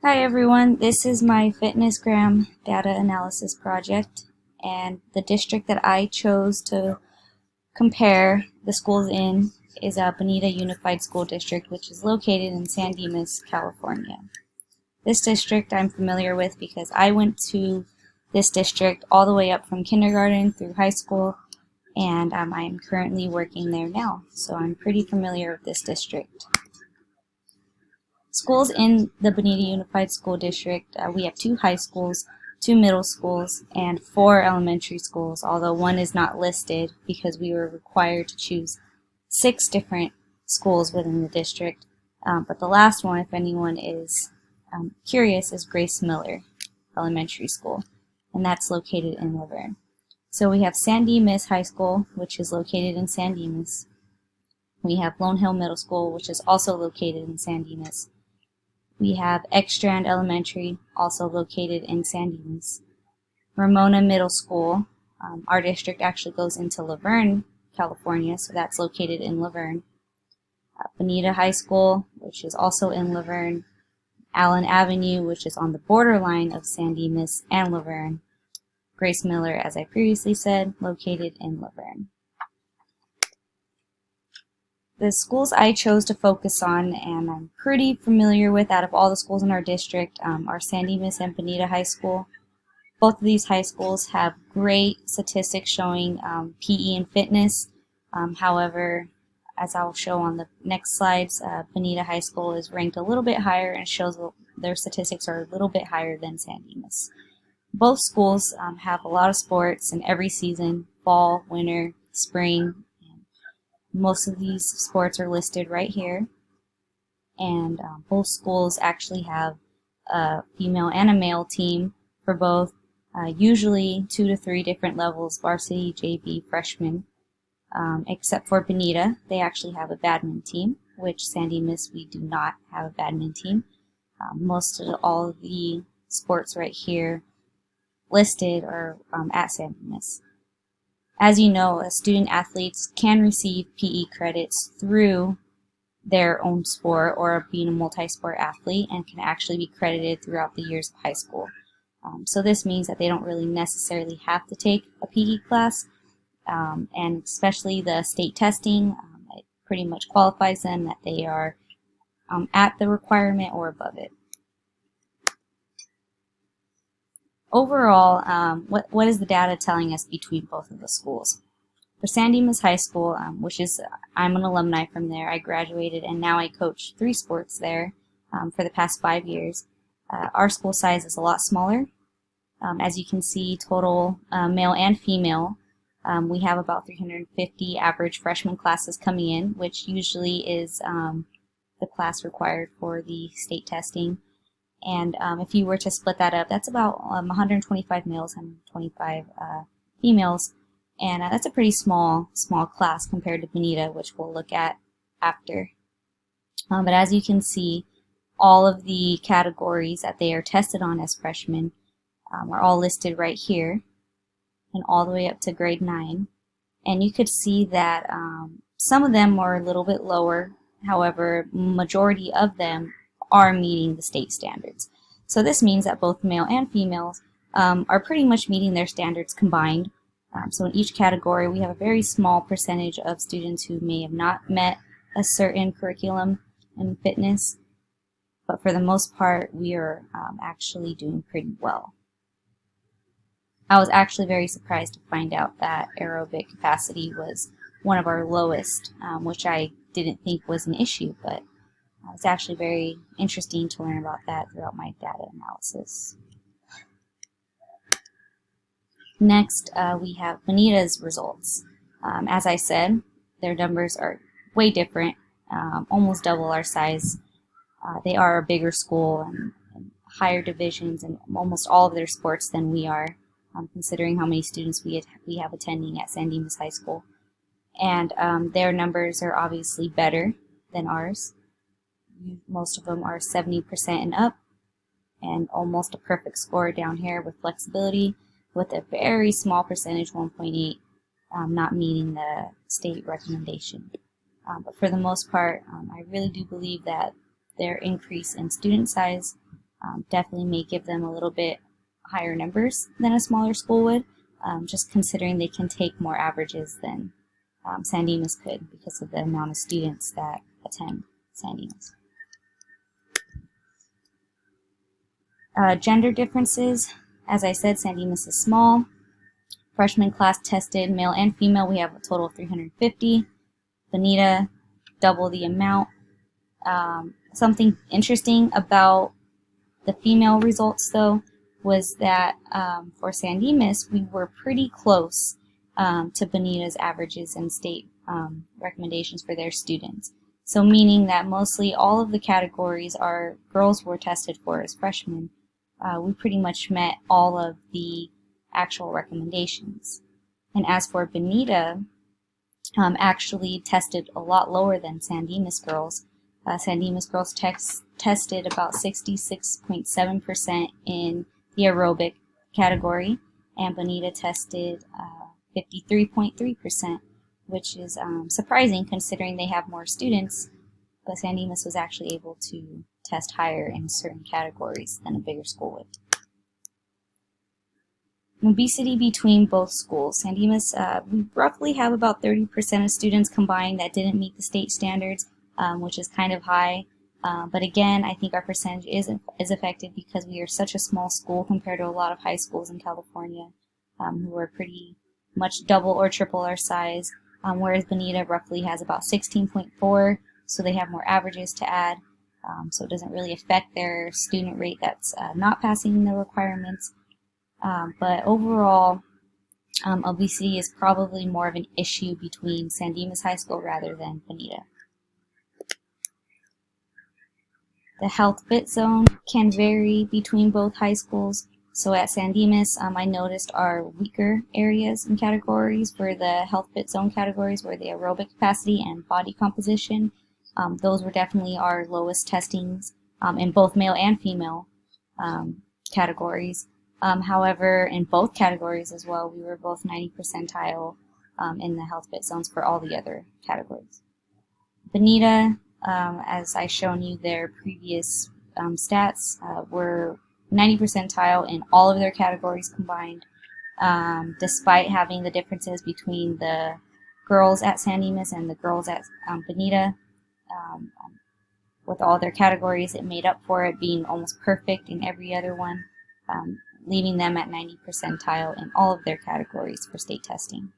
Hi everyone, this is my Fitnessgram data analysis project, and the district that I chose to compare the schools in is Bonita Unified School District, which is located in San Dimas, California. This district I'm familiar with because I went to this district all the way up from kindergarten through high school, and I am currently working there now, so I'm pretty familiar with this district. Schools in the Bonita Unified School District, we have 2 high schools, 2 middle schools, and 4 elementary schools, although one is not listed because we were required to choose 6 different schools within the district. But the last one, if anyone is curious, is Grace Miller Elementary School, and that's located in Laverne. So we have San Dimas High School, which is located in San Dimas. We have Lone Hill Middle School, which is also located in San Dimas. We have Ekstrand Elementary, also located in San Dimas. Ramona Middle School, our district actually goes into Laverne, California, so that's located in Laverne. Bonita High School, which is also in Laverne. Allen Avenue, which is on the borderline of San Dimas and Laverne. Grace Miller, as I previously said, located in Laverne. The schools I chose to focus on and I'm pretty familiar with out of all the schools in our district are San Dimas and Bonita High School. Both of these high schools have great statistics showing PE and fitness. However, as I'll show on the next slides, Bonita High School is ranked a little bit higher and shows their statistics are a little bit higher than San Dimas. Both schools have a lot of sports in every season, fall, winter, spring. Most of these sports are listed right here, and both schools actually have a female and a male team for both, usually 2 to 3 different levels, varsity, JV, freshman, except for Bonita. They actually have a badminton team, which San Dimas we do not have a badminton team. Most of all of the sports right here listed are at San Dimas. As you know, student athletes can receive PE credits through their own sport or being a multi-sport athlete and can actually be credited throughout the years of high school. So this means that they don't really necessarily have to take a PE class, and especially the state testing, it pretty much qualifies them that they are at the requirement or above it. Overall, what is the data telling us between both of the schools? For San Dimas High School, I'm an alumni from there. I graduated and now I coach 3 sports there for the past 5 years. Our school size is a lot smaller. As you can see, total male and female, we have about 350 average freshman classes coming in, which usually is the class required for the state testing. And if you were to split that up, that's about 125 males and 25 females, and that's a pretty small class compared to Bonita, which we'll look at after. But as you can see, all of the categories that they are tested on as freshmen are all listed right here, and all the way up to grade 9. And you could see that some of them are a little bit lower. However, majority of them are meeting the state standards. So this means that both male and females are pretty much meeting their standards combined. So in each category we have a very small percentage of students who may have not met a certain curriculum in fitness, but for the most part we are actually doing pretty well. I was actually very surprised to find out that aerobic capacity was one of our lowest, which I didn't think was an issue, but it's actually very interesting to learn about that throughout my data analysis. Next, we have Bonita's results. As I said, their numbers are way different, almost double our size. They are a bigger school and higher divisions in almost all of their sports than we are, considering how many students we have attending at San Dimas High School. And their numbers are obviously better than ours. Most of them are 70% and up, and almost a perfect score down here with flexibility, with a very small percentage, 1.8, not meeting the state recommendation. But for the most part, I really do believe that their increase in student size definitely may give them a little bit higher numbers than a smaller school would, just considering they can take more averages than San Dimas could because of the amount of students that attend San Dimas. Gender differences, as I said, San Dimas is small. Freshman class tested male and female, we have a total of 350. Bonita, double the amount. Something interesting about the female results, though, was that for San Dimas, we were pretty close to Bonita's averages and state recommendations for their students. So meaning that mostly all of the categories our girls were tested for as freshmen, we pretty much met all of the actual recommendations. And as for Bonita, actually tested a lot lower than San Dimas girls. San Dimas girls tested about 66.7% in the aerobic category, and Bonita tested 53.3%, which is surprising considering they have more students, but San Dimas was actually able to test higher in certain categories than a bigger school would. Obesity between both schools. San Dimas, we roughly have about 30% of students combined that didn't meet the state standards, which is kind of high. But again, I think our percentage is affected because we are such a small school compared to a lot of high schools in California, who are pretty much double or triple our size, whereas Bonita roughly has about 16.4, so they have more averages to add. So it doesn't really affect their student rate that's not passing the requirements. But overall, obesity is probably more of an issue between San Dimas High School rather than Bonita. The health fit zone can vary between both high schools. So at San Dimas, I noticed our weaker areas and categories for the health fit zone categories were the aerobic capacity and body composition. Those were definitely our lowest testings in both male and female categories. However, in both categories as well, we were both 90 percentile in the health fit zones for all the other categories. Bonita, as I shown you their previous stats, were 90 percentile in all of their categories combined, despite having the differences between the girls at San Dimas and the girls at Bonita. With all their categories, it made up for it being almost perfect in every other one, leaving them at 90 percentile in all of their categories for state testing.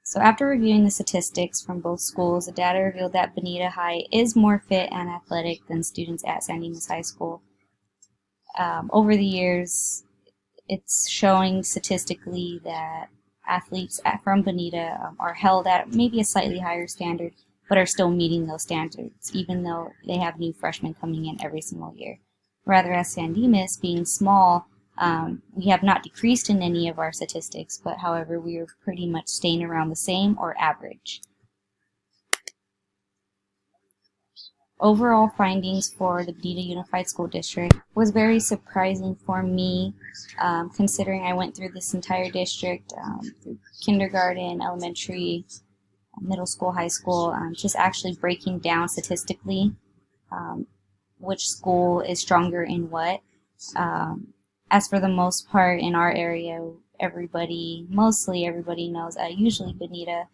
So after reviewing the statistics from both schools, the data revealed that Bonita High is more fit and athletic than students at San Dimas High School. Over the years, it's showing statistically that athletes from Bonita are held at maybe a slightly higher standard, but are still meeting those standards, even though they have new freshmen coming in every single year. Rather, as San Dimas, being small, we have not decreased in any of our statistics, but however, we are pretty much staying around the same or average. Overall findings for the Bonita Unified School District was very surprising for me, considering I went through this entire district, through kindergarten, elementary, middle school, high school, just actually breaking down statistically which school is stronger in what. As for the most part in our area, mostly everybody knows, usually Bonita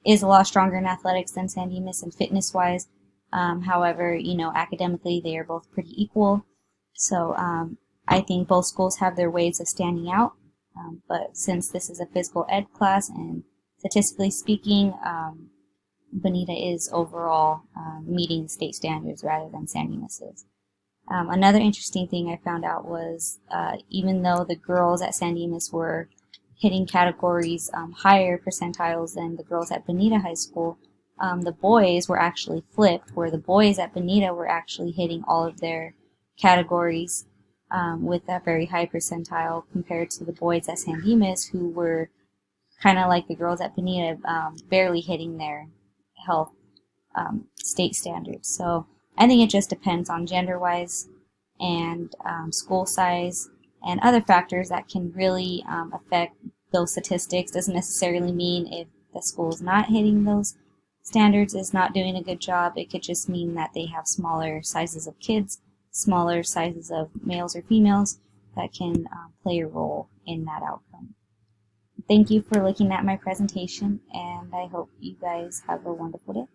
is a lot stronger in athletics than San Dimas and fitness-wise. However, academically they are both pretty equal. So I think both schools have their ways of standing out. But since this is a physical ed class and statistically speaking, Bonita is overall meeting state standards rather than San Dimas is. Another interesting thing I found out was even though the girls at San Dimas were hitting categories higher percentiles than the girls at Bonita High School, the boys were actually flipped, where the boys at Bonita were actually hitting all of their categories with a very high percentile compared to the boys at San Dimas, who were kind of like the girls at Bonita, barely hitting their health state standards. So I think it just depends on gender-wise and school size and other factors that can really affect those statistics. Doesn't necessarily mean if the school is not hitting those standards is not doing a good job, it could just mean that they have smaller sizes of kids, smaller sizes of males or females that can play a role in that outcome. Thank you for looking at my presentation, and I hope you guys have a wonderful day.